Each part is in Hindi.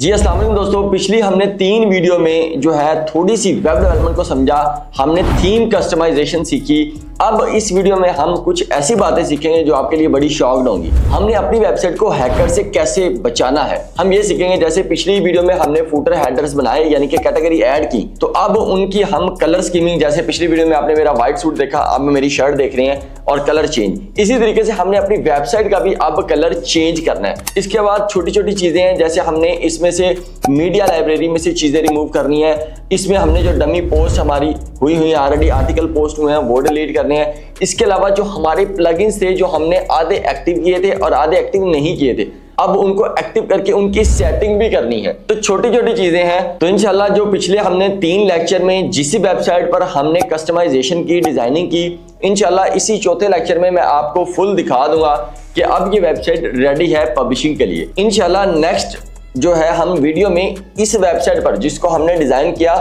जी अस्सलाम वालेकुम दोस्तों, पिछली हमने 3 वीडियो में जो है थोड़ी सी वेब डेवलपमेंट को समझा, हमने थीम कस्टमाइजेशन सीखी। अब इस वीडियो में हम कुछ ऐसी बातें सीखेंगे जो आपके लिए बड़ी शॉक्ड होंगी। हमने अपनी वेबसाइट को हैकर से कैसे बचाना है, हम ये सीखेंगे। जैसे पिछली वीडियो में हमने फूटर हेडर्स बनाए यानी कि कैटेगरी ऐड की, तो अब उनकी हम कलर स्कीमिंग, जैसे पिछली वीडियो में आपने मेरा व्हाइट सूट देखा, अब मेरी शर्ट देख रहे हैं और कलर चेंज। इसी तरीके से हमने अपनी वेबसाइट का भी अब कलर चेंज करना है। इसके बाद छोटी छोटी चीजें हैं, जैसे हमने इसमें से मीडिया लाइब्रेरी में से चीजें रिमूव करनी है। इसमें हमने जो डमी पोस्ट हमारी हुई ऑलरेडी आर्टिकल पोस्ट हुए हैं वो डिलीट करने हैं। इसके अलावा जो हमारे प्लगइन्स थे, जो हमने आधे एक्टिव किए थे और आधे एक्टिव नहीं किए थे, अब उनको एक्टिव करके उनकी सेटिंग भी करनी है। तो छोटी छोटी चीजें हैं। तो इंशाल्लाह जो पिछले हमने 3 लेक्चर में जिस वेबसाइट पर हमने कस्टमाइजेशन की, डिजाइनिंग की, इंशाल्लाह इसी चौथे लेक्चर में मैं आपको फुल दिखा दूंगा कि अब ये वेबसाइट रेडी है पब्लिशिंग के लिए। इंशाल्लाह नेक्स्ट जो है हम वीडियो में इस वेबसाइट पर जिसको हमने डिजाइन किया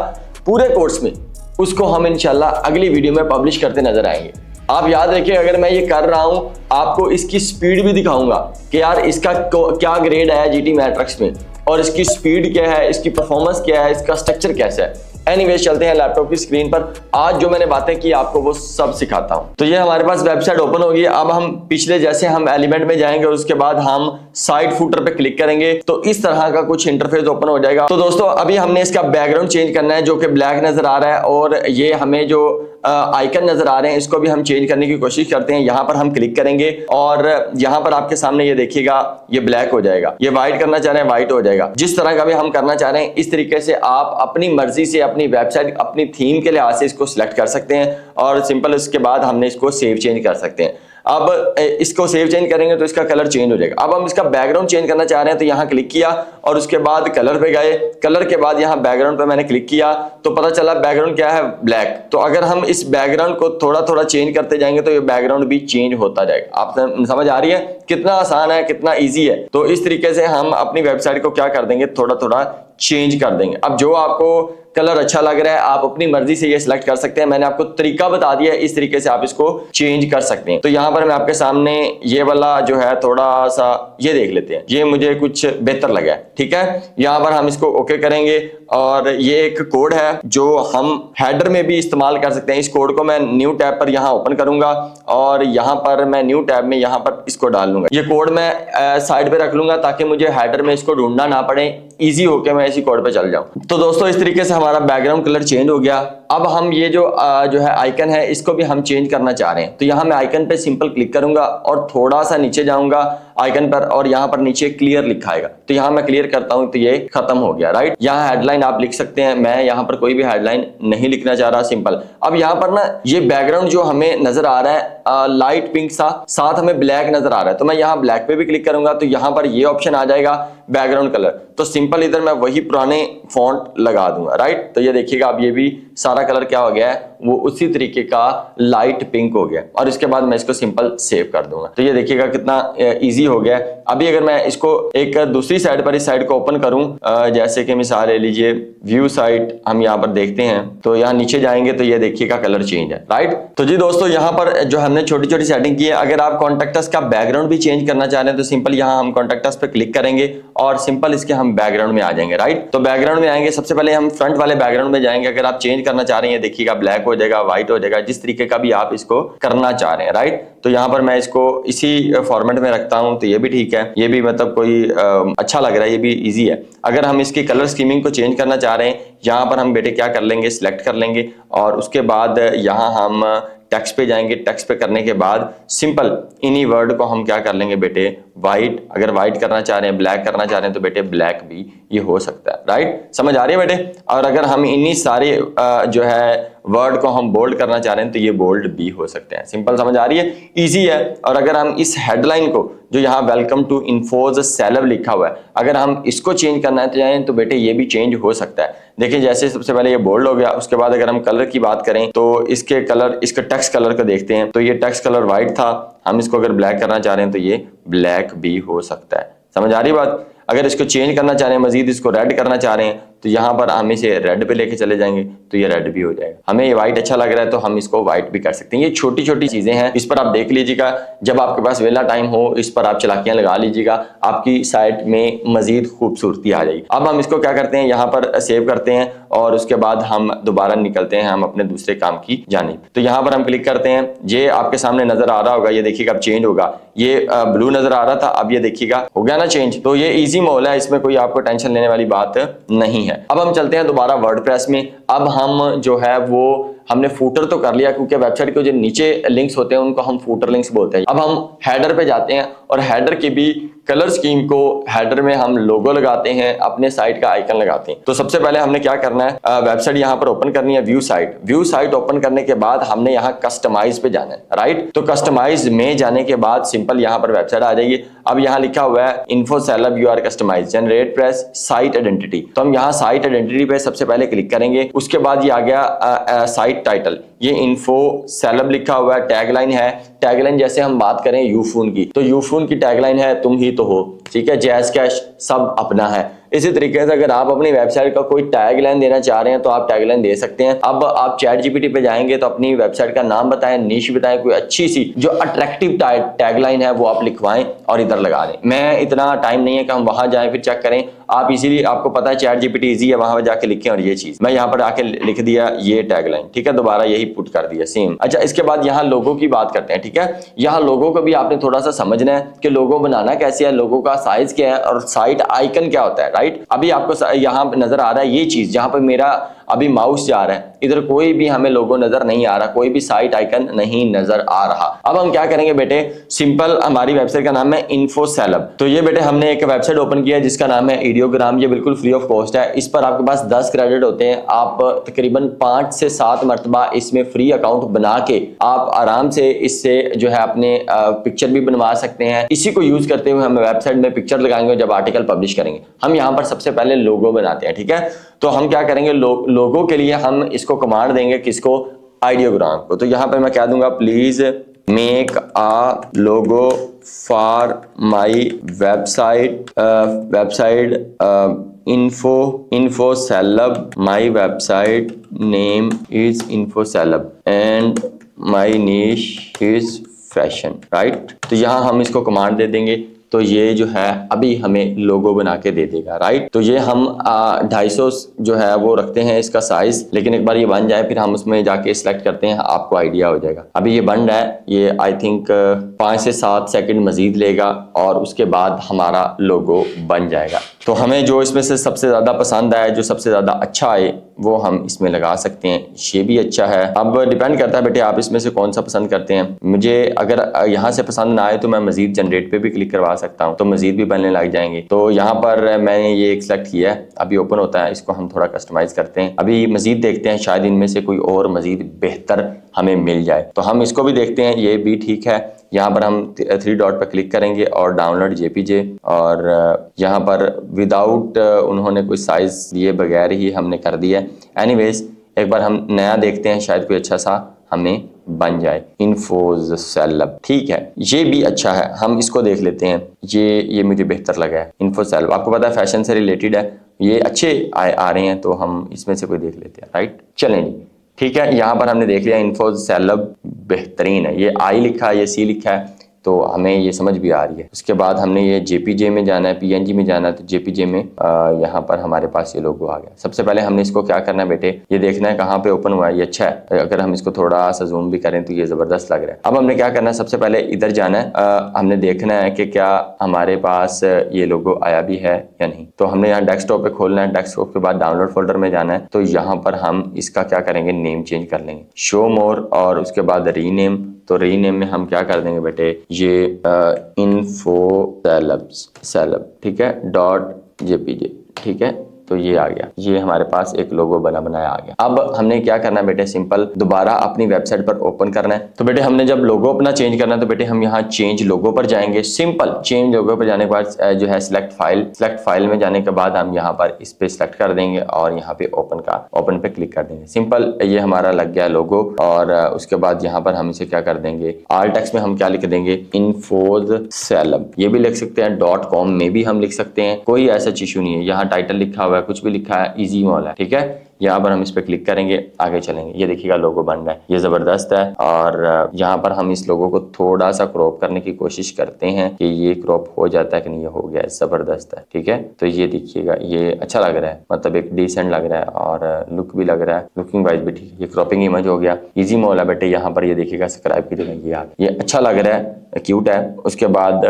पूरे कोर्स में, उसको हम इंशाल्लाह अगली वीडियो में पब्लिश करते नजर आएंगे। आप याद रखिए, अगर मैं ये कर रहा हूं आपको इसकी स्पीड भी दिखाऊंगा कि यार इसका क्या ग्रेड आया जीटी मैट्रिक्स में, और इसकी स्पीड क्या है, इसकी परफॉर्मेंस क्या है, इसका स्ट्रक्चर कैसा है। एनीवेज चलते हैं लैपटॉप की स्क्रीन पर। आज जो मैंने बातें की आपको वो सब सिखाता हूं। तो ये हमारे पास वेबसाइट ओपन होगी। अब हम पिछले जैसे हम एलिमेंट में जाएंगे और उसके बाद हम साइड फुटर पे क्लिक करेंगे तो इस तरह का कुछ इंटरफेस ओपन हो जाएगा। तो दोस्तों अभी हमने इसका बैकग्राउंड चेंज करना है जो कि ब्लैक नजर आ रहा है, और ये हमें जो आइकन नजर आ रहे हैं इसको भी हम चेंज करने की कोशिश करते हैं। यहाँ पर हम क्लिक करेंगे और यहाँ पर आपके सामने ये देखिएगा ये ब्लैक हो जाएगा। ये व्हाइट करना चाह रहे हैं व्हाइट हो जाएगा। जिस तरह का भी हम करना चाह रहे हैं इस तरीके से आप अपनी मर्जी से अपनी वेबसाइट अपनी थीम के लिहाज से इसको सिलेक्ट कर सकते हैं और सिंपल इसके बाद हमने इसको सेव चेंज कर सकते हैं। अब इसको सेव चेंज करेंगे तो इसका कलर चेंज हो जाएगा। अब हम इसका बैकग्राउंड चेंज करना चाह रहे हैं तो यहाँ क्लिक किया और उसके बाद कलर पे गए। कलर के बाद यहाँ बैकग्राउंड पे मैंने क्लिक किया तो पता चला बैकग्राउंड क्या है, ब्लैक। तो अगर हम इस बैकग्राउंड को थोड़ा थोड़ा चेंज करते जाएंगे तो ये बैकग्राउंड भी चेंज होता जाएगा। आप समझ आ रही है कितना आसान है, कितना ईजी है। तो इस तरीके से हम अपनी वेबसाइट को क्या कर देंगे, थोड़ा थोड़ा चेंज कर देंगे। अब जो आपको कलर अच्छा लग रहा है आप अपनी मर्जी से ये सिलेक्ट कर सकते हैं। मैंने आपको तरीका बता दिया है, इस तरीके से आप इसको चेंज कर सकते हैं। तो यहाँ पर मैं आपके सामने ये वाला जो है थोड़ा सा ये देख लेते हैं, ये मुझे कुछ बेहतर लगा है। ठीक है, यहाँ पर हम इसको ओके करेंगे और ये एक कोड है जो हम हेडर में भी इस्तेमाल कर सकते हैं। इस कोड को मैं न्यू टैब पर यहाँ ओपन करूंगा और यहाँ पर मैं न्यू टैब में यहाँ पर इसको डाल लूंगा। ये कोड मैं साइड पे रख लूंगा ताकि मुझे हेडर में इसको ढूंढना ना पड़े, इजी होके मैं इसी कोड पे चल जाऊं। तो दोस्तों इस तरीके से हमारा बैकग्राउंड कलर चेंज हो गया। अब हम ये जो है आइकन है इसको भी हम चेंज करना चाह रहे हैं। तो यहाँ मैं आइकन पे सिंपल क्लिक करूंगा और थोड़ा सा नीचे जाऊंगा आइकन पर और यहाँ पर नीचे क्लियर लिखा आएगा। तो यहाँ मैं क्लियर करता हूँ तो ये खत्म हो गया। राइट, यहाँ हेडलाइन आप लिख सकते हैं। मैं यहाँ पर कोई भी हेडलाइन नहीं लिखना चाह रहा, सिंपल। अब यहाँ पर ना ये बैकग्राउंड जो हमें नजर आ रहा है लाइट पिंक सा, साथ हमें ब्लैक नजर आ रहा है। तो मैं यहाँ ब्लैक पे भी क्लिक करूंगा तो यहाँ पर ये ऑप्शन आ जाएगा बैकग्राउंड कलर। तो सिंपल इधर मैं वही पुराने फॉन्ट लगा दूंगा। राइट, तो ये देखिएगा अब ये भी सारा कलर क्या हो गया है, वो उसी तरीके का लाइट पिंक हो गया। और इसके बाद मैं इसको सिंपल सेव कर दूंगा। तो ये देखिएगा कितना इजी हो गया। अभी अगर मैं इसको एक दूसरी साइड पर इस साइड को ओपन करूं, जैसे कि मिसाल ले लीजिए व्यू साइट, हम यहाँ पर देखते हैं तो यहाँ नीचे जाएंगे तो ये देखिएगा कलर चेंज है। राइट, तो जी दोस्तों यहाँ पर जो हमने छोटी छोटी सेटिंग की है, अगर आप कॉन्टैक्ट अस का बैकग्राउंड भी चेंज करना चाह रहे हैं तो सिंपल यहाँ हम कॉन्टैक्ट अस पे क्लिक करेंगे और सिंपल इसके हम बैकग्राउंड में आ जाएंगे। राइट, तो बैकग्राउंड में आएंगे, सबसे पहले हम फ्रंट वाले बैकग्राउंड में जाएंगे। अगर आप चेंज करना चाह रहे हैं देखिएगा ब्लैक हो जाएगा, व्हाइट हो जाएगा, जिस तरीके का भी आप इसको करना चाह रहे हैं। राइट, तो यहाँ पर मैं इसको इसी फॉर्मेट में रखता हूँ तो ये भी ठीक है, ये भी मतलब कोई अच्छा लग रहा है, ये भी इजी है। अगर हम इसकी कलर स्कीमिंग को चेंज करना चाह रहे हैं, यहाँ पर हम बेटे क्या कर लेंगे, सिलेक्ट कर लेंगे और उसके बाद यहाँ हम टेक्स्ट पे जाएंगे। टेक्स्ट पे करने के बाद सिंपल इन्हीं वर्ड को हम क्या कर लेंगे बेटे, व्हाइट। अगर व्हाइट करना चाह रहे हैं, ब्लैक करना चाह रहे हैं तो बेटे ब्लैक भी ये हो सकता है। राइट, समझ आ रही है बेटे। और अगर हम इन्हीं सारे जो है वर्ड को हम बोल्ड करना चाह रहे हैं तो ये बोल्ड भी हो सकते हैं। सिंपल समझ आ रही है, इजी है। और अगर हम इस हेडलाइन को जो यहाँ वेलकम टू इन्फोज सेलेब लिखा हुआ है, अगर हम इसको चेंज करना है तो बेटे ये भी चेंज हो सकता है। देखिए जैसे सबसे पहले ये बोल्ड हो गया, उसके बाद अगर हम कलर की बात करें तो इसके कलर, इसके टेक्स्ट कलर को देखते हैं तो ये टेक्स्ट कलर व्हाइट था, हम इसको अगर ब्लैक करना चाह रहे हैं तो ये ब्लैक भी हो सकता है। समझ आ रही बात। अगर इसको चेंज करना चाह रहे हैं, मजीद इसको रेड करना चाह रहे हैं तो यहाँ पर हम इसे रेड पे लेके चले जाएंगे तो ये रेड भी हो जाएगा। हमें ये व्हाइट अच्छा लग रहा है तो हम इसको व्हाइट भी कर सकते हैं। ये छोटी छोटी चीजें हैं, इस पर आप देख लीजिएगा। जब आपके पास वेला टाइम हो इस पर आप चलाकियां लगा लीजिएगा, आपकी साइट में मजीद खूबसूरती आ जाएगी। अब हम इसको क्या करते हैं, यहाँ पर सेव करते हैं और उसके बाद हम दोबारा निकलते हैं हम अपने दूसरे काम की जानिब। तो यहाँ पर हम क्लिक करते हैं, ये आपके सामने नजर आ रहा होगा, ये देखिएगा अब चेंज होगा। ये ब्लू नजर आ रहा था, अब ये देखिएगा हो गया ना चेंज। तो ये इजी मोल है, इसमें कोई आपको टेंशन लेने वाली बात नहीं है। अब हम चलते हैं दोबारा वर्डप्रेस में। अब हम जो है वो हमने फूटर तो कर लिया, क्योंकि वेबसाइट के जो नीचे लिंक्स होते हैं उनको हम फूटर लिंक्स बोलते हैं। अब हम हेडर पे जाते हैं और हेडर की भी कलर स्कीम को, हेडर में हम लोगो लगाते हैं, अपने साइट का आइकन लगाते हैं। तो सबसे पहले हमने क्या करना है, वेबसाइट यहाँ पर ओपन करनी है, व्यू साइट ओपन करने के बाद हमने यहाँ कस्टमाइज पे जाना है, राइट। तो कस्टमाइज में जाने के बाद सिंपल यहाँ पर वेबसाइट आ जाएगी। अब यहाँ लिखा हुआ है info celeb you are customize generate press site identity. तो हम यहाँ साइट आइडेंटिटी पे सबसे पहले क्लिक करेंगे। उसके बाद ये आ गया साइट टाइटल, ये इन्फो सेलब लिखा हुआ है। टैगलाइन है, टैगलाइन जैसे हम बात करें यूफोन की, तो यूफोन की टैगलाइन है तुम ही तो हो, ठीक है। जैज कैश सब अपना है। इसी तरीके से अगर आप अपनी वेबसाइट का कोई टैगलाइन देना चाह रहे हैं तो आप टैगलाइन दे सकते हैं। अब आप चैट जीपीटी पे जाएंगे तो अपनी वेबसाइट का नाम बताएं, निश बताएं, कोई अच्छी सी जो अट्रैक्टिव टैगलाइन है वो आप लिखवाएं और इधर लगा दें। मैं इतना टाइम नहीं है कि हम वहां जाएं फिर चेक करें, आप इसीलिए आपको पता है चैट जीपीटी इजी है, वहां जाके लिखें और ये चीज मैं यहाँ पर आके लिख दिया ये टैगलाइन, ठीक है। दोबारा यही पुट कर दिया सेम। अच्छा, इसके बाद यहाँ लोगो की बात करते हैं, ठीक है। यहाँ लोगो को भी आपने थोड़ा सा समझना है कि लोगो बनाना कैसे है, लोगो का साइज क्या है और साइट आइकन क्या होता है, राइट। अभी आपको यहाँ नजर आ रहा है ये चीज, जहां पर मेरा अभी माउस जा रहा है, इधर कोई भी हमें लोगो नजर नहीं आ रहा, कोई भी साइट आइकन नहीं नजर आ रहा। अब हम क्या करेंगे बेटे, सिंपल हमारी वेबसाइट का नाम है इन्फो सेलब। तो ये बेटे हमने एक वेबसाइट ओपन किया है जिसका नाम है इडियोग्राम। ये बिल्कुल फ्री ऑफ कॉस्ट है। इस पर आपके पास 10 क्रेडिट होते हैं। आप तकरीबन 5 से 7 मरतबा इसमें फ्री अकाउंट बना के आप आराम से इससे जो है अपने पिक्चर भी बनवा सकते हैं। इसी को यूज करते हुए हम वेबसाइट में पिक्चर लगाएंगे जब आर्टिकल पब्लिश करेंगे। हम यहाँ पर सबसे पहले लोगो बनाते हैं, ठीक है। तो हम क्या करेंगे, लोगो के लिए हम इसको कमांड देंगे, किसको, आइडियोग्राम को। तो यहाँ पर मैं क्या दूंगा, please make a logo for my website info celeb. My website name is info celeb and my niche is fashion, right. तो यहाँ हम इसको कमांड दे देंगे तो ये जो है अभी हमें लोगो बना के दे देगा, राइट। तो ये हम 250 जो है वो रखते हैं इसका साइज, लेकिन एक बार ये बन जाए फिर हम उसमें जाके सिलेक्ट करते हैं, आपको आइडिया हो जाएगा। अभी ये बन रहा है, ये आई थिंक 5 से 7 सेकंड मजीद लेगा और उसके बाद हमारा लोगो बन जाएगा। तो हमें जो इसमें से सबसे ज्यादा पसंद आए, जो सबसे ज्यादा अच्छा आए, वो हम इसमें लगा सकते हैं। ये भी अच्छा है। अब डिपेंड करता है बेटे आप इसमें से कौन सा पसंद करते हैं। मुझे अगर यहाँ से पसंद ना आए तो मैं मजीद जनरेट पे भी क्लिक करवा सकता हूँ, तो मजीद भी बनने लग जाएंगे। तो यहाँ पर मैंने ये एक सेलेक्ट किया है, अभी ओपन होता है, इसको हम थोड़ा कस्टमाइज करते हैं। अभी मजीद देखते हैं, शायद इनमें से कोई और मजीद बेहतर हमें मिल जाए। तो हम इसको भी देखते हैं, ये भी ठीक है। यहाँ पर हम 3 डॉट पर क्लिक करेंगे और डाउनलोड जेपीजे, और यहाँ पर विदाउट उन्होंने कोई साइज दिए बगैर ही हमने कर दिया। एनीवेज एक बार हम नया देखते हैं, शायद कोई अच्छा सा हमें बन जाए। इन्फोज सेलब, ठीक है, ये भी अच्छा है, हम इसको देख लेते हैं। ये मुझे बेहतर लगा है। इन्फो सेलब आपको पता है फैशन से रिलेटेड है, ये अच्छे आ रहे हैं, तो हम इसमें से कोई देख लेते हैं, राइट। चलें जी, ठीक है। यहाँ पर हमने देख लिया इन्फो सेलब बेहतरीन है। ये आई लिखा है, ये सी लिखा है, तो हमें ये समझ भी आ रही है। उसके बाद हमने ये जेपीजे में जाना है, पीएनजी में जाना है, तो जेपीजे में यहाँ पर हमारे पास ये लोगो आ गया। सबसे पहले हमने इसको क्या करना है बेटे, ये देखना है कहाँ पे ओपन हुआ है। ये अच्छा है, अगर हम इसको थोड़ा सा जूम भी करें तो ये जबरदस्त लग रहा है। अब हमने क्या करना है, सबसे पहले इधर जाना है, हमने देखना है कि क्या हमारे पास ये लोगो आया भी है या नहीं। तो हमने यहाँ डेस्कटॉप पे खोलना है, डेस्कटॉप के बाद डाउनलोड फोल्डर में जाना है। तो यहाँ पर हम इसका क्या करेंगे, नेम चेंज कर लेंगे, शो मोर, और उसके बाद रीनेम। तो रीनेम में हम क्या कर देंगे बेटे, ये इन्फो सेलब, ठीक है, .jpg, ठीक है। तो ये आ गया, ये हमारे पास एक लोगो बना बनाया आ गया। अब हमने क्या करना है बेटे, सिंपल दोबारा अपनी वेबसाइट पर ओपन करना है। तो बेटे हमने जब लोगो अपना चेंज करना है तो बेटे हम यहाँ चेंज लोगो पर जाएंगे। सिंपल चेंज लोगो पर जाने के बाद जो है सिलेक्ट फाइल में जाने के बाद हम यहाँ पर इस पे सिलेक्ट कर देंगे और यहाँ पे ओपन पे क्लिक कर देंगे। सिंपल ये हमारा लग गया लोगो। और उसके बाद यहाँ पर हम इसे क्या कर देंगे, आल टेक्स्ट में हम क्या लिख देंगे, इन्फोज सेलब। ये भी लिख सकते हैं, .com में भी हम लिख सकते हैं, कोई ऐसा इशू नहीं है। यहाँ टाइटल लिखा हुआ है होगा, कुछ भी लिखा है इजी मॉल है, ठीक है। यहाँ पर हम इस पर क्लिक करेंगे, आगे चलेंगे, ये देखिएगा लोगो बन रहा है, ये जबरदस्त है। और यहाँ पर हम इस लोगो को थोड़ा सा क्रॉप करने की कोशिश करते हैं कि ये क्रॉप हो जाता है कि नहीं, ये हो गया है, जबरदस्त है, ठीक है। तो ये देखिएगा, ये अच्छा लग रहा है, मतलब एक डिसेंट लग रहा है और लुक भी लग रहा है, लुकिंग वाइज भी ठीक है। ये क्रॉपिंग इमेज हो गया, इजी मॉल है बेटे। यहाँ पर ये देखिएगा सब्सक्राइब की जगह ये अच्छा लग रहा है, क्यूट है। उसके बाद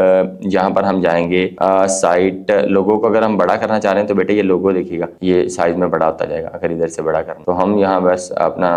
यहाँ पर हम जाएंगे साइट लोगो को अगर हम बड़ा करना चाह रहे हैं तो बेटे ये लोगो देखिएगा, ये साइज में बड़ा होता जाएगा। अगर इधर से बड़ा करना तो हम यहाँ बस अपना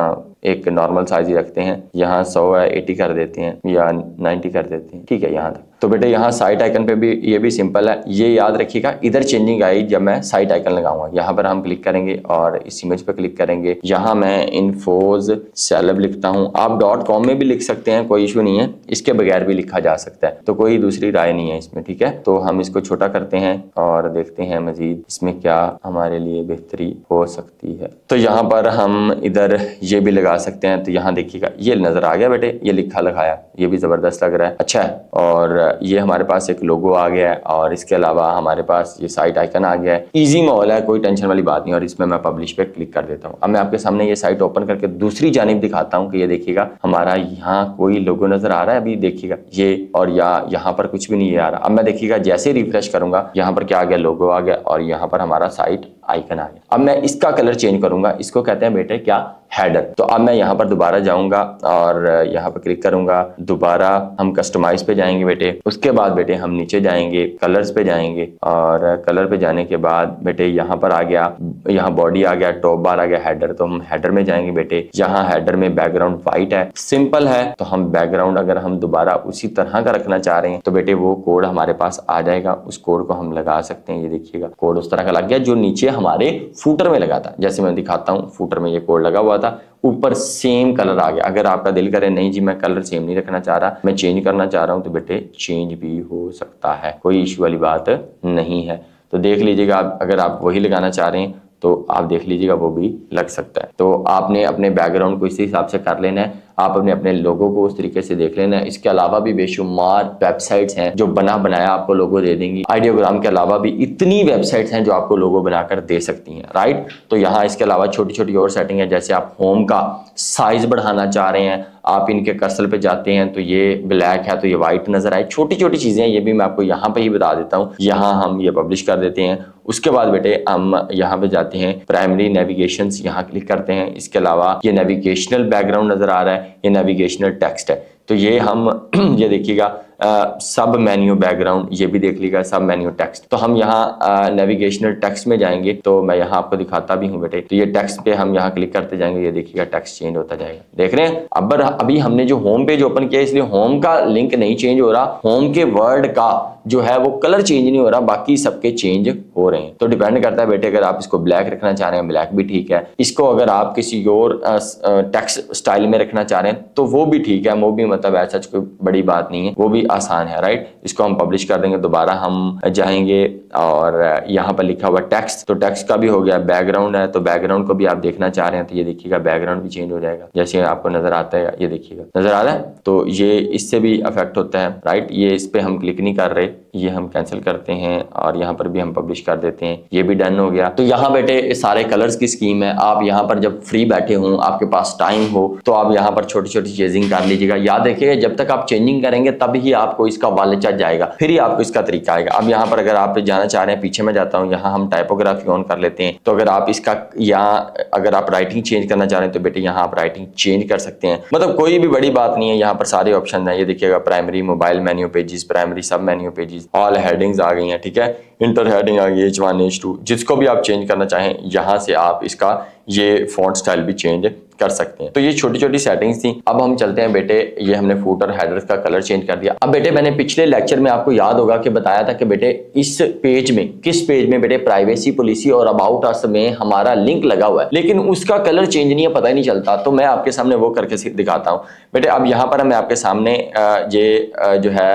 एक नॉर्मल साइज ही रखते हैं, यहाँ 100 है 80 कर देते हैं या 90 कर देते हैं, ठीक है यहाँ तक। तो बेटे यहाँ साइट आइकन पे भी ये भी सिंपल है, ये याद रखिएगा, इधर चेंजिंग आई जब मैं साइट आइकन लगाऊंगा। यहाँ पर हम क्लिक करेंगे और इस इमेज पे क्लिक करेंगे। यहाँ मैं इन्फोज सेलेब लिखता हूँ, आप .com में भी लिख सकते हैं, कोई इशू नहीं है, इसके बगैर भी लिखा जा सकता है, तो कोई दूसरी राय नहीं है इसमें, ठीक है। तो हम इसको छोटा करते हैं और देखते हैं मजीद इसमें क्या हमारे लिए बेहतरी हो सकती है। तो यहाँ पर हम इधर ये भी लगा सकते हैं। तो यहाँ देखिएगा ये नजर आ गया बेटे, ये लिखा लगाया, ये भी जबरदस्त लग रहा है, अच्छा है। और ये हमारे पास एक लोगो आ गया है और इसके अलावा हमारे पास ये साइट आइकन आ गया है, इजी मॉल है, कोई टेंशन वाली बात नहीं। और इसमें मैं पब्लिश पे क्लिक कर देता हूँ। अब मैं आपके सामने ये साइट ओपन करके दूसरी जानिब दिखाता हूँ कि ये देखिएगा हमारा यहाँ कोई लोगो नजर आ रहा है, अभी देखिएगा ये, और यहाँ पर कुछ भी नहीं आ रहा। अब मैं देखिएगा जैसे रिफ्रेश करूंगा यहाँ पर क्या आ गया, लोगो आ गया और यहाँ पर हमारा साइट आइकन आ गया। अब मैं इसका कलर चेंज करूंगा, इसको कहते हैं बेटे क्या, हेडर। तो अब मैं यहाँ पर दोबारा जाऊंगा और यहाँ पर क्लिक करूंगा, दोबारा हम कस्टमाइज पे जाएंगे बेटे। उसके बाद बेटे हम नीचे जाएंगे, कलर्स पे जाएंगे और कलर पे जाने के बाद बेटे यहाँ पर आ गया, यहाँ बॉडी आ गया, टॉप बार आ गया, हेडर। तो हम हेडर में जाएंगे बेटे। यहाँ हेडर में बैकग्राउंड व्हाइट है, सिंपल है, तो हम बैकग्राउंड अगर हम दोबारा उसी तरह का रखना चाह रहे हैं तो बेटे वो कोड हमारे पास आ जाएगा, उस कोड को हम लगा सकते हैं। ये देखिएगा कोड उस तरह का लग गया जो नीचे हमारे फूटर में लगा था, जैसे मैं दिखाता हूँ, फूटर में ये कोड लगा हुआ था, ऊपर सेम कलर आ गया। अगर आपका दिल करे नहीं जी मैं कलर सेम नहीं रखना चाह रहा, मैं चेंज करना चाह रहा हूं, तो बेटे चेंज भी हो सकता है, कोई इश्यू वाली बात नहीं है। तो देख लीजिएगा, अगर आप वही लगाना चाह रहे हैं तो आप देख लीजिएगा वो भी लग सकता है। तो आपने अपने बैकग्राउंड को इसी हिसाब से कर लेना है, आप अपने लोगों को उस तरीके से देख लेना है। इसके अलावा भी बेशुमार वेबसाइट्स हैं जो बना बनाया आपको लोगो दे देंगी। आइडियोग्राम के अलावा भी इतनी वेबसाइट्स हैं जो आपको लोगो बनाकर दे सकती हैं, राइट। तो यहाँ इसके अलावा छोटी छोटी और सेटिंग है, जैसे आप होम का साइज बढ़ाना चाह रहे हैं, आप इनके कर्सर पे जाते हैं तो ये ब्लैक है तो ये व्हाइट नजर आए, छोटी छोटी चीजें हैं, ये भी मैं आपको यहाँ पे ही बता देता हूँ। यहाँ हम ये पब्लिश कर देते हैं। उसके बाद बेटे हम यहाँ पे जाते हैं, प्राइमरी नेविगेशंस, यहाँ क्लिक करते हैं। इसके अलावा ये नेविगेशनल बैकग्राउंड नजर आ रहा है, ये नेविगेशनल टेक्स्ट है, तो ये हम ये देखिएगा सब मेन्यू बैकग्राउंड, ये भी देख लीजिएगा सब मेन्यू टेक्स्ट। तो हम यहाँ नेविगेशनल टेक्स्ट में जाएंगे, तो मैं यहाँ आपको दिखाता भी हूँ बेटे। तो ये टेक्स्ट पे हम यहाँ क्लिक करते जाएंगे, ये देखिएगा टेक्स्ट चेंज होता जाएगा, देख रहे हैं। अब अभी हमने जो होम पेज ओपन किया इसलिए होम का लिंक नहीं चेंज हो रहा, होम के वर्ड का जो है वो कलर चेंज नहीं हो रहा, बाकी सबके चेंज हो रहे हैं। तो डिपेंड करता है बेटे, अगर आप इसको ब्लैक रखना चाह रहे हैं ब्लैक भी ठीक है, इसको अगर आप किसी और टेक्स्ट स्टाइल में रखना चाह रहे हैं तो वो भी ठीक है, वो भी मतलब ऐसा कोई बड़ी बात नहीं है, वो भी आसान है, राइट। इसको हम पब्लिश कर देंगे। दोबारा हम जाएंगे और यहाँ पर लिखा हुआ टेक्स्ट, तो टेक्स्ट का भी हो गया। बैकग्राउंड है तो बैकग्राउंड को भी आप देखना चाह रहे हैं तो ये देखिएगा बैकग्राउंड भी चेंज हो जाएगा, जैसे आपको नजर आता है, ये देखिएगा नजर आ रहा है। तो ये इससे भी अफेक्ट होता है, राइट। ये इस पे हम क्लिक नहीं कर रहे, ये हम कैंसिल करते हैं और यहाँ पर भी हम पब्लिश कर देते हैं, ये भी डन हो गया। तो यहाँ बेटे सारे कलर्स की स्कीम है। आप यहाँ पर जब फ्री बैठे हो, आपके पास टाइम हो, तो आप यहाँ पर छोटी छोटी चेंजिंग कर लीजिएगा। याद रखिएगा जब तक आप चेंजिंग करेंगे तब ही आपको इसका वालचा जाएगा, फिर ही आपको इसका तरीका आएगा। अब यहाँ पर अगर आप जाना चाह रहे हैं, पीछे में जाता हूँ, यहाँ हम टाइपोग्राफी ऑन कर लेते हैं। तो अगर आप इसका यहाँ अगर आप राइटिंग चेंज करना चाह रहे हैं तो बेटे यहाँ आप राइटिंग चेंज कर सकते हैं, मतलब कोई भी बड़ी बात नहीं है। यहाँ पर सारे ऑप्शन है, ये देखिएगा primary mobile menu pages, primary सब मेन्यू पेजेस, ऑल हेडिंग्स आ गई हैं, ठीक है। इंटर हेडिंग आ गई, H1 H2, जिसको भी आप चेंज करना चाहें यहाँ से आप इसका ये फॉन्ट स्टाइल भी चेंज कर सकते हैं। तो ये छोटी छोटी सेटिंग्स थी। अब हम चलते हैं बेटे, ये हमने फूटर हेडर्स का कलर चेंज कर दिया। अब बेटे मैंने पिछले लेक्चर में आपको याद होगा कि बताया था कि बेटे इस पेज में, किस पेज में बेटे, प्राइवेसी पॉलिसी और अबाउट अस में हमारा लिंक लगा हुआ है, लेकिन उसका कलर चेंज नहीं है, पता ही नहीं चलता। तो मैं आपके सामने वो करके दिखाता हूँ बेटे। अब यहाँ पर मैं आपके सामने ये जो है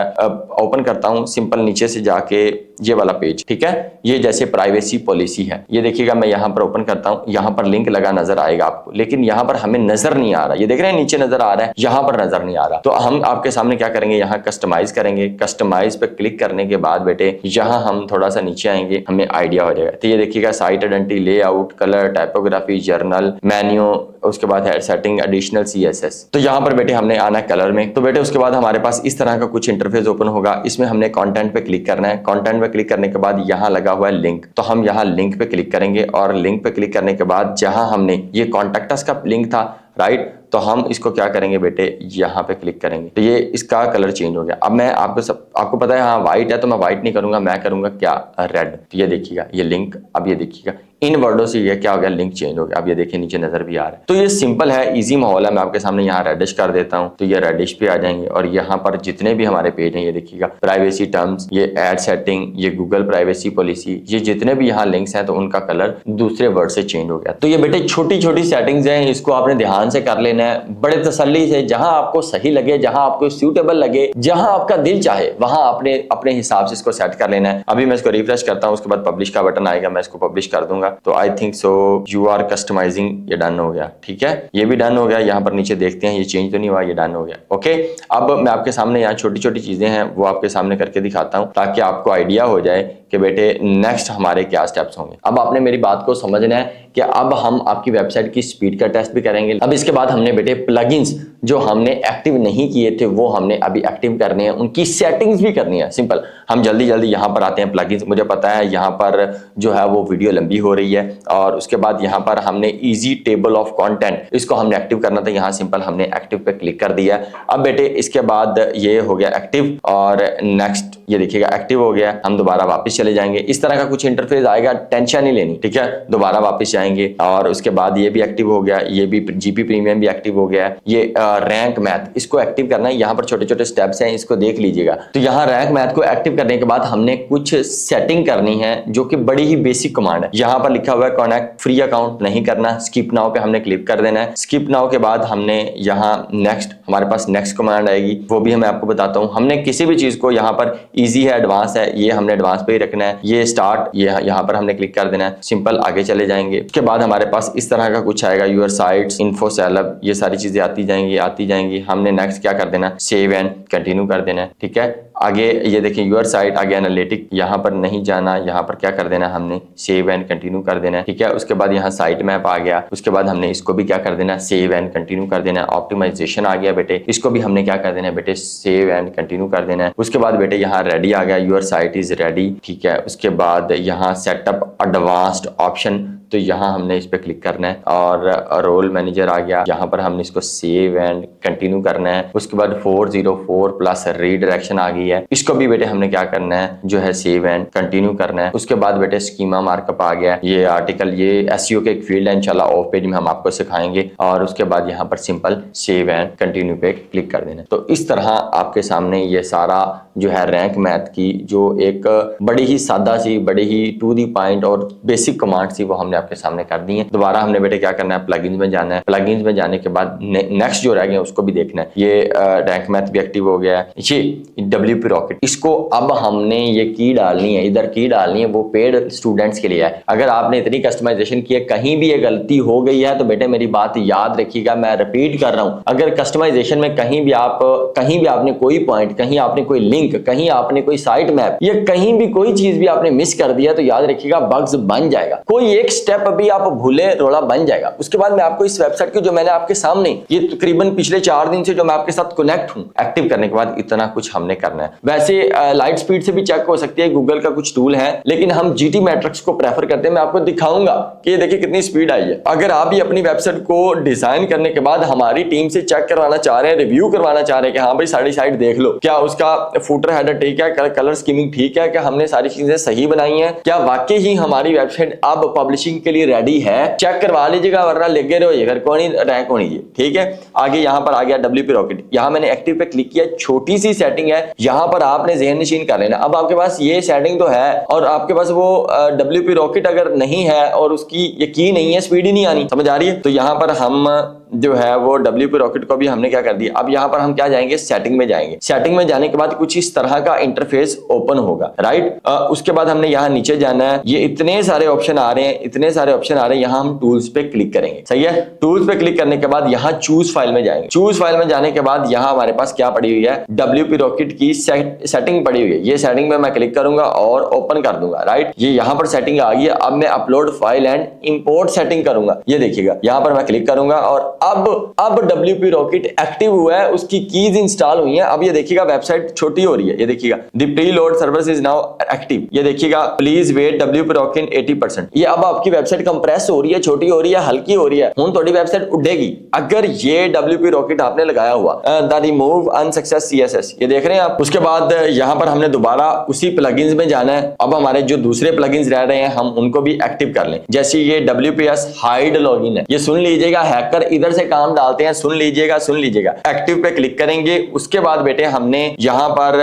ओपन करता हूँ, सिंपल नीचे से जाके ये वाला पेज, ठीक है। ये जैसे प्राइवेसी पॉलिसी है, ये देखिएगा मैं यहाँ पर ओपन करता हूँ, यहाँ पर लिंक लगा नजर आएगा आपको, लेकिन यहाँ पर हमें नजर नहीं आ रहा, ये देख रहे हैं नीचे नजर आ रहा है, यहाँ पर नजर नहीं आ रहा। तो हम आपके सामने क्या करेंगे, यहाँ कस्टमाइज करेंगे। कस्टमाइज पे क्लिक करने के बाद बेटे यहाँ हम थोड़ा सा नीचे आएंगे, हमें आइडिया हो जाएगा। तो ये देखिएगा site identity, layout, colour, typography, journal, menu, उसके बाद है सेटिंग, एडिशनल CSS। तो यहाँ पर बेटे हमने आना है कलर में। तो बेटे उसके बाद हमारे पास इस तरह का कुछ इंटरफेस ओपन होगा। इसमें हमने कंटेंट पे क्लिक करना है। कंटेंट पे क्लिक करने के बाद यहाँ लगा हुआ है लिंक, तो हम यहाँ लिंक पे क्लिक करेंगे और लिंक पे क्लिक करने के बाद जहां हमने ये कॉन्टैक्ट अस का लिंक था, राइट, तो हम इसको क्या करेंगे बेटे, यहाँ पे क्लिक करेंगे। तो ये इसका कलर चेंज हो गया। अब मैं आपको पता है हाँ व्हाइट है, तो मैं व्हाइट नहीं करूंगा, मैं करूंगा क्या, रेड। तो ये देखिएगा ये लिंक, अब ये देखिएगा इन वर्डों से ये क्या हो गया, लिंक चेंज हो गया। अब ये देखिए नीचे नजर भी आ रहा है। तो ये सिंपल है, इजी माहौल है। मैं आपके सामने यहाँ रेडिश कर देता हूँ, तो ये रेडिश पे आ जाएंगे और यहाँ पर जितने भी हमारे पेज हैं, ये देखिएगा प्राइवेसी टर्म्स, ये एड सेटिंग, ये गूगल प्राइवेसी पॉलिसी, ये जितने भी यहाँ लिंक्स हैं तो उनका कलर दूसरे वर्ड से चेंज हो गया। तो ये बेटे छोटी छोटी सेटिंग्स हैं, इसको आपने ध्यान से कर लेना है, बड़े तसल्ली से, जहां आपको सही लगे, जहां आपको सूटेबल लगे, जहां आपका दिल चाहे वहां आपने अपने हिसाब से इसको सेट कर लेना है। अभी मैं इसको रिफ्रेश करता हूं, उसके बाद पब्लिश का बटन आएगा, मैं इसको पब्लिश कर दूंगा। तो I think so you are customising, ये डन हो गया। ठीक है, ये भी डन हो गया। यहाँ पर नीचे देखते हैं ये चेंज तो नहीं हुआ, ये डन हो गया। ओके, अब मैं आपके सामने यहाँ छोटी छोटी चीजें हैं वो आपके सामने करके दिखाता हूँ ताकि आपको आइडिया हो जाए कि बेटे नेक्स्ट हमारे क्या स्टेप्स होंगे। अब आपने मेरी बात को समझना है कि अब हम आपकी वेबसाइट की स्पीड का टेस्ट भी करेंगे। अब इसके बाद हमने बेटे प्लगइन्स जो हमने एक्टिव नहीं किए थे वो हमने अभी एक्टिव करने हैं, उनकी सेटिंग्स भी करनी है। सिंपल, हम जल्दी जल्दी यहाँ पर आते हैं प्लगइन्स। मुझे पता है यहाँ पर जो है वो वीडियो लंबी हो रही है और उसके बाद यहाँ पर हमने इजी टेबल ऑफ कंटेंट, इसको हमने एक्टिव करना था। यहाँ सिंपल हमने एक्टिव पे क्लिक कर दिया। अब बेटे इसके बाद ये हो गया एक्टिव और नेक्स्ट, ये देखिएगा एक्टिव हो गया। हम दोबारा वापस चले जाएंगे, इस तरह का कुछ इंटरफेस आएगा, टेंशन नहीं लेनी। ठीक है, दोबारा वापस जाएंगे और उसके बाद ये भी एक्टिव हो गया, ये भी जीपी प्रीमियम भी एक्टिव हो गया। ये रैंक मैथ, इसको एक्टिव करना है। यहाँ पर छोटे छोटे स्टेप्स हैं, इसको देख लीजिएगा। तो यहाँ रैंक मैथ को एक्टिव करने के बाद हमने कुछ सेटिंग करनी है जो कि बड़ी ही बेसिक कमांड है। यहाँ पर लिखा हुआ है कनेक्ट फ्री अकाउंट, नहीं करना। स्किप नाउ पे हमने क्लिक कर देना है। स्किप नाउ के बाद हमने यहाँ नेक्स्ट, हमारे पास नेक्स्ट कमांड आएगी, वो भी मैं आपको बताता हूँ। हमने किसी भी चीज को यहाँ पर इजी है, एडवांस है, ये हमने एडवांस पे ही रखना है। ये स्टार्ट, ये यहाँ पर हमने क्लिक कर देना है। सिंपल आगे चले जाएंगे। उसके बाद हमारे पास इस तरह का कुछ आएगा, यूर साइट्स, इन्फो सेलअप, ये सारी चीजें आती जाएंगी। हमने नेक्स्ट क्या कर देना, सेव एंड कंटिन्यू कर देना है। ठीक है, आगे ये देखिए यूर साइट, आगे एनालिटिक, यहाँ पर नहीं जाना, यहाँ पर क्या कर देना, हमने सेव एंड कंटिन्यू कर देना है। ठीक है, उसके बाद यहाँ साइट मैप आ गया। उसके बाद हमने इसको भी क्या कर देना, सेव एंड कंटिन्यू कर देना है। ऑप्टिमाइजेशन आ गया बेटे, इसको भी हमने क्या कर देना है बेटे, सेव एंड कंटिन्यू कर देना है। उसके बाद बेटे यहाँ रेडी आ गया, यूर साइट इज रेडी। ठीक है, उसके बाद यहाँ सेटअप एडवांस्ड ऑप्शन, तो यहाँ हमने इस पे क्लिक करना है और रोल मैनेजर आ गया, यहाँ पर हमने इसको सेव एंड कंटिन्यू करना है। उसके बाद 404 प्लस रीडायरेक्शन आ गई है, इसको भी बेटे हमने क्या करना है, जो है सेव एंड कंटिन्यू करना है। उसके बाद बेटे स्कीमा मार्कअप आ गया, ये आर्टिकल, ये एसईओ के एक फील्ड है, इंशाल्लाह ऑफ पेज में हम आपको सिखाएंगे। और उसके बाद यहाँ पर सिंपल सेव एंड कंटिन्यू पे क्लिक कर देना। तो इस तरह आपके सामने ये सारा जो है रैंक मैथ की जो एक बड़ी ही सादा सी, बड़ी ही टू दी पॉइंट और बेसिक कमांड थी वो हमने आपके सामने कर दी है। दोबारा हमने बेटे क्या करना है, प्लगइन्स में जाना है। प्लगइन्स में जाने के बाद नेक्स्ट जो रह गया उसको भी देखना है। ये रैंक मैथ भी एक्टिव हो गया है। ये WP रॉकेट, इसको अब हमने ये की डालनी है, इधर की डालनी है, वो पेड स्टूडेंट्स के लिए है। अगर आपने इतनी कस्टमाइजेशन की है, कहीं भी ये गलती हो गई है तो बेटे मेरी बात याद रखिएगा, मैं रिपीट कर रहा हूं, अगर कस्टमाइजेशन में कहीं भी आपने कोई पॉइंट, कहीं आपने कोई लिंक, कहीं आपने कोई साइट मैप या कहीं भी कोई चीज भी आपने मिस कर दिया तो याद रखिएगा बग्स बन जाएगा। कोई एक स्टेप अभी आप भूले, रोला बन जाएगा। उसके बाद मैं आपको इस वेबसाइट की, जो मैंने आपके सामने ये तकरीबन पिछले 4 दिन से जो मैं आपके साथ कनेक्ट हूं, एक्टिव करने के बाद इतना कुछ हमने करना है। वैसे लाइट स्पीड से भी चेक हो सकती है, गूगल का कुछ टूल है, लेकिन हम GT मैट्रिक्स को प्रेफर करते हैं। मैं आपको दिखाऊंगा कि ये देखिए कितनी स्पीड आई है। अगर आप भी अपनी वेबसाइट को डिजाइन करने के बाद हमारी टीम से चेक करवाना चाह रहे हैं, रिव्यू करवाना चाह रहे हैं कि हाँ भाई सारी साइट देख लो, क्या उसका फुटर हेडर ठीक है, कलर स्कीमिंग ठीक है, क्या हमने सारी चीजें सही बनाई हैं, क्या वाकई ही हमारी वेबसाइट अब पब्लिशिंग के लिए रेडी है, चेक करवा लीजिएगा, वरना लगे रहो, ये कौन रैंक होनी है। ठीक है, आगे यहाँ पर आ गया WP रॉकेट, यहाँ मैंने एक्टिव पे क्लिक किया। छोटी सी सेटिंग है, यहाँ पर आपने ज़हन नशीन कर लेना। अब आपके पास ये सेटिंग तो है और आपके पास वो WP रॉकेट अगर नहीं है और उसकी ये की नहीं है, स्पीड ही नहीं आनी, समझ आ रही है। तो यहाँ पर हम जो है वो WP रॉकेट को भी हमने क्या कर दिया। अब यहाँ पर हम क्या जाएंगे, सेटिंग में जाएंगे। सेटिंग में जाने के बाद कुछ इस तरह का इंटरफेस ओपन होगा, राइट। उसके बाद हमने यहाँ नीचे जाना है, ये इतने सारे ऑप्शन आ रहे हैं, इतने सारे ऑप्शन आ रहे हैं, यहाँ हम टूल्स पे क्लिक करेंगे, सही है। टूल्स पे क्लिक करने के बाद यहाँ चूज फाइल में जाएंगे। चूज फाइल में जाने के बाद यहाँ हमारे पास क्या पड़ी हुई है, WP रॉकेट की सेटिंग पड़ी हुई है। ये सेटिंग में मैं क्लिक करूंगा और ओपन कर दूंगा, राइट। ये यहाँ पर सेटिंग आ गई है। अब मैं upload file and import setting करूंगा, ये देखिएगा यहाँ पर मैं क्लिक करूंगा और अब WP रॉकेट एक्टिव हुआ है, उसकी कीज इंस्टॉल हुई है। अब ये देखिएगा वेबसाइट छोटी हो रही है, ये देखिएगा the preload service is now active, ये देखिएगा प्लीज वेट WP रॉकेट 80%। ये अब आपकी वेबसाइट कंप्रेस हो रही है, छोटी हो रही है, हल्की हो रही है। हुन थोड़ी वेबसाइट उड़ेगी अगर ये WP रॉकेट आपने लगाया हुआ। द रिमूव अनसक्सेस CSS, ये देख रहे हैं आप। उसके बाद यहाँ पर हमने दोबारा उसी प्लगइन्स में जाना है। अब हमारे जो दूसरे प्लगइन्स रह रहे हैं हम उनको भी एक्टिव कर लें। जैसे ये WPS हाइड लॉगिन है, ये सुन लीजिएगा, हैकर इधर से काम डालते हैं, सुन लीजिएगा। एक्टिव पे क्लिक करेंगे। उसके बाद बेटे हमने यहाँ पर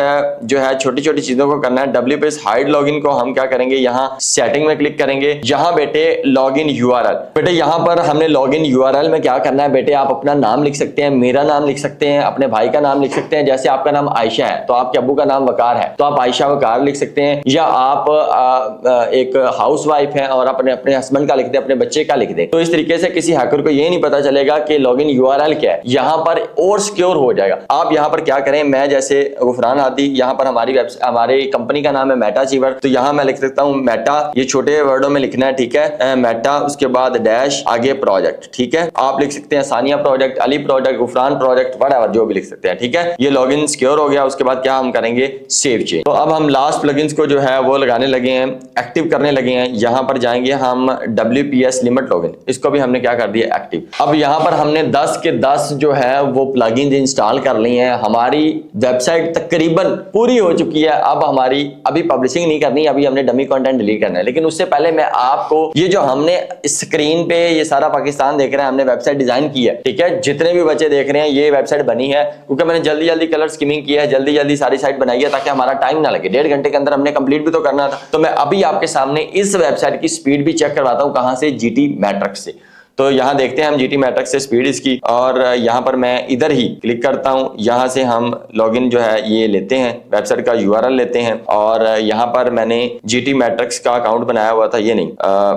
जो है छोटी छोटी चीजों को करना है। WPS हाइड लॉगिन को हम क्या करेंगे, यहाँ सेटिंग में क्लिक करेंगे। यहाँ बेटे लॉगिन URL, बेटे यहाँ पर हमने लॉगिन URL में क्या करना है बेटे, आप अपना नाम लिख सकते हैं, मेरा नाम लिख सकते हैं, अपने भाई का नाम लिख सकते हैं। जैसे आपका नाम आयशा है तो आपके अब्बू का नाम वकार है तो आप आयशा वकार लिख सकते हैं, या आप एक हाउसवाइफ है और अपने हस्बैंड का लिख दें, अपने बच्चे का लिख दें। तो इस तरीके से किसी हैकर को ये नहीं पता चलेगा कि लॉगिन URL क्या है, यहाँ पर और सिक्योर हो जाएगा। आप यहाँ पर क्या करें, मैं जैसे गुफरान हादी, यहाँ पर हमारी कंपनी का नाम है मेटा अचीवर, तो यहाँ मैं लिख सकता हूँ मेटा, ये छोटे वर्डों में लिखना है, ठीक है, मेटा, उसके बाद डैश, आगे प्रोजेक्ट, ठीक है। आप लिख सकते हैं Sania project, Ali project, Gufran project, whatever जो भी लिख सकते हैं, ठीक है। ये लॉगिन सिक्योर हो गया। उसके बाद क्या हम करेंगे, सेव चेंज। तो अब हम लास्ट प्लगइन्स को जो है वो लगाने लगे हैं, एक्टिव करने लगे हैं। यहाँ पर जाएंगे हम WPS लिमिट लॉगिन, इसको भी हमने क्या कर दिया, एक्टिव। अब यहाँ पर हमने 10 के 10 जो है वो प्लगइन्स इंस्टॉल कर लिए हैं। हमारी वेबसाइट तकरीबन पूरी हो चुकी है। अब हमारी अभी पब्लिशिंग नहीं करनी, अभी हमने डमी कंटेंट डिलीट करना है। लेकिन उससे पहले मैं आपको ये जो हमने स्क्रीन पे ये सारा पाकिस्तान देख रहे हैं, हमने वेबसाइट डिजाइन की है, ठीक है। जितने भी बच्चे देख रहे हैं ये वेबसाइट बनी है क्योंकि मैंने जल्दी जल्दी कलर स्कीमिंग किया है, जल्दी जल्दी सारी साइट बनाई है ताकि हमारा टाइम ना लगे। 1.5 घंटे के अंदर हमने कंप्लीट भी तो करना था। तो मैं अभी आपके सामने इस वेबसाइट की स्पीड भी चेक करवाता हूं, कहां से, GT मैट्रिक्स से। तो यहाँ देखते हैं हम GT मैट्रिक्स से स्पीड इसकी, और यहाँ पर मैं इधर ही क्लिक करता हूँ। यहाँ से हम लॉगिन जो है ये लेते हैं, वेबसाइट का URL लेते हैं, और यहाँ पर मैंने GT मैट्रिक्स का अकाउंट बनाया हुआ था, ये नहीं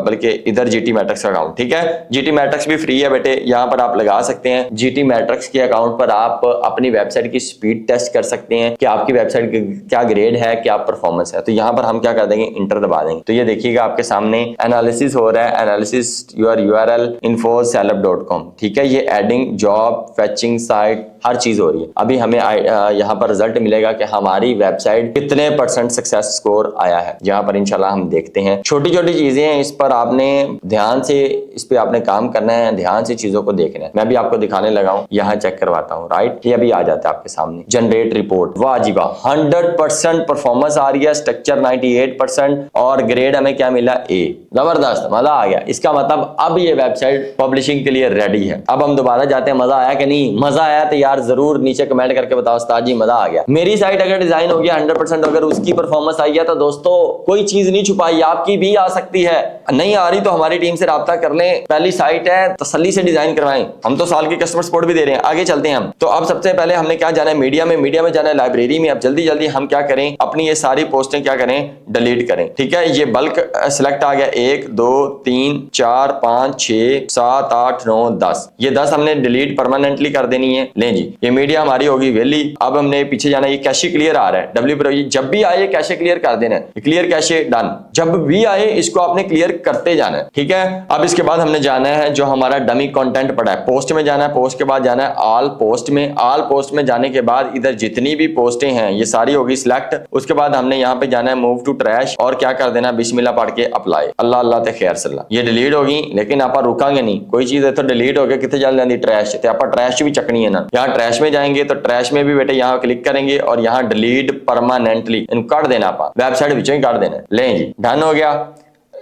बल्कि इधर GT मैट्रिक्स का अकाउंट, ठीक है। GT मैट्रिक्स भी फ्री है बेटे, यहाँ पर आप लगा सकते हैं। GT मैट्रिक्स के अकाउंट पर आप अपनी वेबसाइट की स्पीड टेस्ट कर सकते हैं कि आपकी वेबसाइट क्या ग्रेड है, क्या परफॉर्मेंस है। तो यहाँ पर हम क्या कर देंगे, इंटर दबा देंगे। तो ये देखिएगा आपके सामने एनालिसिस हो रहा है, एनालिसिस योर URL info@celeb.com, ठीक है। ये एडिंग, जॉब, फैचिंग, साइट, हर चीज हो रही है। अभी हमें यहाँ पर रिजल्ट मिलेगा कि हमारी वेबसाइट कितने % सक्सेस स्कोर आया है। यहाँ पर इंशाल्लाह हम देखते हैं। छोटी छोटी चीजें हैं, इस पर आपने ध्यान से, इस पे आपने काम करना है, ध्यान से चीजों को देखना है। मैं भी आपको दिखाने लगा हूँ, यहाँ चेक करवाता हूँ, राइट। ये अभी आ जाता है आपके सामने, जनरेट रिपोर्ट, वाह जी वाह, 100% परफॉर्मेंस आ रही है, स्ट्रक्चर 98% और ग्रेड हमें क्या मिला, A। जबरदस्त, मजा आ गया। इसका मतलब अब ये वेबसाइट पब्लिशिंग के लिए रेडी है। अब हम दोबारा जाते हैं, मजा आया कि नहीं। मजा आया तो यार जरूर नीचे कमेंट करके बताओ, उस्ताद जी मजा आ गया। मेरी साइट अगर डिजाइन हो गया 100%, अगर उसकी परफॉर्मेंस आई है तो दोस्तों कोई चीज नहीं छुपाई, आपकी भी आ सकती है। नहीं आ रही तो हमारी टीम से राब्ता कर लें, पहली साइट है, तसल्ली से डिजाइन करवाएं। हम तो साल की कस्टमर सपोर्ट भी दे रहे हैं। आगे चलते हैं हम। तो अब सबसे पहले हमने क्या जाना है, मीडिया में जाना है, लाइब्रेरी में। अब जल्दी जल्दी हम क्या करें, अपनी ये सारी पोस्टें क्या करें, डिलीट करें, ठीक है। ये बल्क सिलेक्ट आ गया, 1 2 3 4 5 6 7 8 9 10, ये 10 हमने डिलीट परमानेंटली कर देनी है। लें जी, ये मीडिया हमारी होगी वेली। अब हमने पीछे जाना है, ये कैशे क्लियर आ रहा है, WP जब भी आए कैशे क्लियर कर देना है, क्लियर कैशे डन। जब भी आए इसको आपने क्लियर करते जाना है, ठीक है। अब इसके बाद हमने जाना है जो हमारा डमी कंटेंट पड़ा है, पोस्ट में जाना है, पोस्ट के बाद जाना है ऑल पोस्ट में। ऑल पोस्ट में जाने के बाद इधर जितनी भी पोस्टें हैं ये सारी होगी सिलेक्ट। उसके बाद हमने यहाँ पे जाना है मूव टू ट्रैश, और क्या कर देना, बिस्मिल्लाह पढ़ के अप्लाई, अल्लाह अल्लाह ते खैर सल्ला। ये डिलीट होगी, लेकिन आप रुकांगे नहीं, कोई चीज इधर डिलीट हो गया कितने चल जाती, ट्रैश, तो आप ट्रैश भी चकनी है ना। यहाँ ट्रैश में जाएंगे तो ट्रैश में भी बेटे यहाँ क्लिक करेंगे और यहाँ डिलीट परमानेंटली इन कर देना, आप वेबसाइट विचों ही कर देना। लें जी, डन हो गया।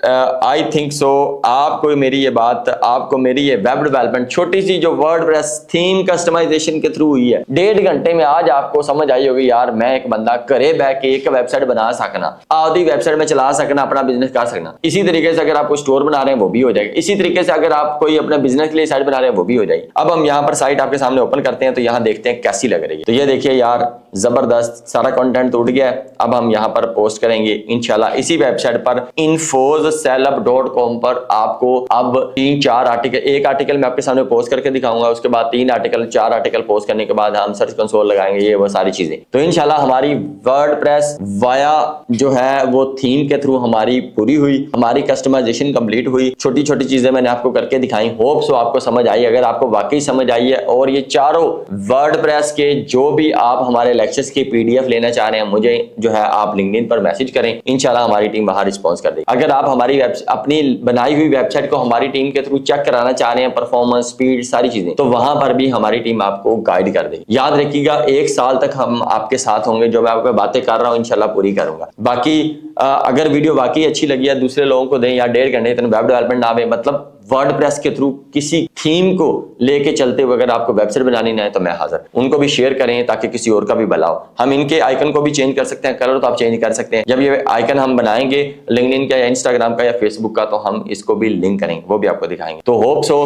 आई थिंक सो आपको मेरी ये वेब डेवलपमेंट छोटी सी जो वर्डप्रेस थीम कस्टमाइजेशन के थ्रू हुई है 1.5 घंटे में, आज आपको समझ आई होगी यार मैं एक बंदा घरे बैठ के एक वेबसाइट बना सकना, आधी वेबसाइट में चला सकना, अपना बिजनेस कर सकना। इसी तरीके से अगर आप कोई स्टोर बना रहे हैं वो भी हो जाएगा, इसी तरीके से अगर आप कोई अपने बिजनेस के लिए साइट बना रहे हैं वो भी हो जाएगी। अब हम यहाँ पर साइट आपके सामने ओपन करते हैं तो यहाँ देखते हैं कैसी लग रही है। तो ये देखिए यार जबरदस्त सारा कंटेंट तो उठ गया है। अब हम यहाँ पर पोस्ट करेंगे इंशाल्लाह इसी वेबसाइट पर infoscellup.com पर आपको अब 3-4 आर्टिकल, एक आर्टिकल मैं आपके सामने पोस्ट करके दिखाऊंगा, उसके बाद 3 आर्टिकल 4 आर्टिकल पोस्ट करने के बाद हम सर्च कंसोल लगाएंगे, ये वो सारी चीजें। तो इंशाल्लाह हमारी वर्डप्रेस वाया जो है वो थीम के थ्रू हमारी पूरी हुई, हमारी कस्टमाइजेशन कंप्लीट हुई। छोटी छोटी चीजें मैंने आपको करके दिखाई, होप सो आपको समझ आई। अगर आपको वाकई समझ आई है और ये चारों वर्डप्रेस के जो भी आप हमारे लेक्चर्स की पीडीएफ लेना चाह रहे हैं, मुझे जो है आप लिंक्डइन पर मैसेज करें, इंशाल्लाह हमारी टीम वहां रिस्पॉन्स कर देगी। अगर आप हमारी अपनी बनाई हुई वेबसाइट को हमारी टीम के थ्रू चेक कराना चाह रहे हैं, परफॉर्मेंस, स्पीड, सारी चीजें, तो वहां पर भी हमारी टीम आपको गाइड कर देगी। याद रखिएगा 1 साल तक हम आपके साथ होंगे, जो मैं आपको बातें कर रहा हूं इंशाल्लाह पूरी करूंगा। बाकी अगर वीडियो वाकई अच्छी लगी है दूसरे लोगों को दें, या 1.5 घंटे इतने वेब डेवलपमेंट ना आवे, मतलब वर्डप्रेस के थ्रू किसी थीम को लेके चलते हुए अगर आपको वेबसाइट बनानी ना है तो मैं हाजिर, उनको भी शेयर करें ताकि किसी और का भी भला हो। हम इनके आइकन को भी चेंज कर सकते हैं, कलर तो आप चेंज कर सकते हैं। जब ये आइकन हम बनाएंगे लिंक्डइन का या इंस्टाग्राम का या फेसबुक का, तो हम इसको भी लिंक करेंगे, वो भी आपको दिखाएंगे। तो होप सो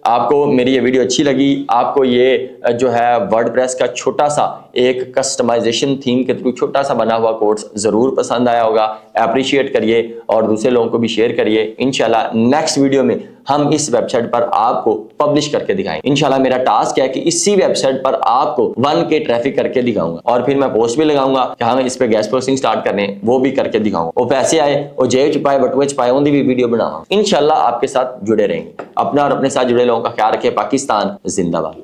आपको मेरी ये वीडियो अच्छी लगी, आपको ये जो है वर्डप्रेस का छोटा सा एक कस्टमाइजेशन थीम के थ्रू छोटा सा बना हुआ कोर्स जरूर पसंद आया होगा। अप्रिशिएट करिए और दूसरे लोगों को भी शेयर करिए। इंशाल्लाह नेक्स्ट वीडियो में हम इस वेबसाइट पर आपको पब्लिश करके दिखाएंगे। इंशाल्लाह मेरा टास्क है कि इसी वेबसाइट पर आपको 1K ट्रैफिक करके दिखाऊंगा, और फिर मैं पोस्ट भी लगाऊंगा कि हम इस पे गैस पोस्टिंग स्टार्ट करने, वो भी करके दिखाऊंगा। वो पैसे आए और जेब छुपाए बटुए छुपाए उनकी भी वीडियो बनाऊंगा। इंशाल्लाह आपके साथ जुड़े रहेंगे। अपना और अपने साथ जुड़े लोगों का ख्याल रखिए। पाकिस्तान जिंदाबाद।